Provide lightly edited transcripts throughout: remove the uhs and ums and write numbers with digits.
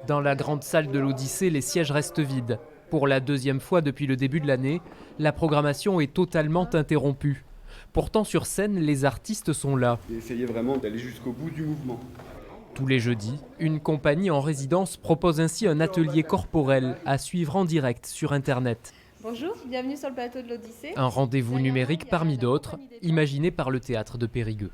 Dans la grande salle de l'Odyssée, les sièges restent vides. Pour la deuxième fois depuis le début de l'année, la programmation est totalement interrompue. Pourtant, sur scène, les artistes sont là. Et essayer vraiment d'aller jusqu'au bout du mouvement. Tous les jeudis, une compagnie en résidence propose ainsi un atelier corporel à suivre en direct sur Internet. Bonjour, bienvenue sur le plateau de l'Odyssée. Un rendez-vous numérique parmi d'autres, imaginé par le théâtre de Périgueux.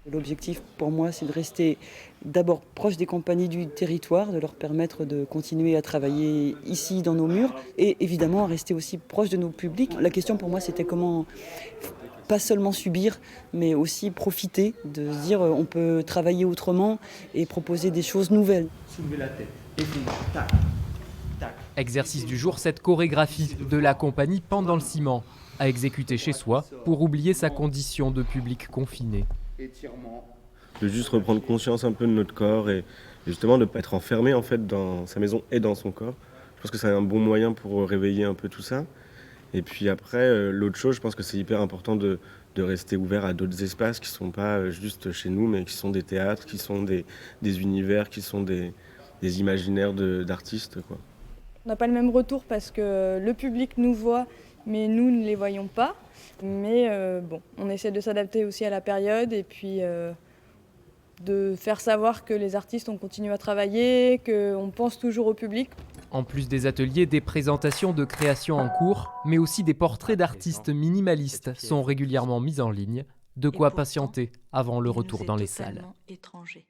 L'objectif pour moi, c'est de rester d'abord proche des compagnies du territoire, de leur permettre de continuer à travailler ici dans nos murs et évidemment rester aussi proche de nos publics. La question pour moi, c'était comment pas seulement subir, mais aussi profiter, de se dire on peut travailler autrement et proposer des choses nouvelles. Soulever la tête, et puis tac, tac. Exercice du jour, cette chorégraphie de la compagnie pendant le ciment, à exécuter chez soi pour oublier sa condition de public confiné. Étirement. De juste reprendre conscience un peu de notre corps et justement de ne pas être enfermé en fait dans sa maison et dans son corps. Je pense que c'est un bon moyen pour réveiller un peu tout ça. Et puis après, l'autre chose, je pense que c'est hyper important de rester ouvert à d'autres espaces qui ne sont pas juste chez nous, mais qui sont des théâtres, qui sont des univers, qui sont des imaginaires d'artistes, quoi. On n'a pas le même retour parce que le public nous voit, mais nous ne les voyons pas. Mais bon, on essaie de s'adapter aussi à la période et puis de faire savoir que les artistes, on continue à travailler, qu'on pense toujours au public. En plus des ateliers, des présentations de créations en cours, mais aussi des portraits d'artistes minimalistes sont régulièrement mis en ligne. De quoi patienter avant le retour dans les salles. Étranger.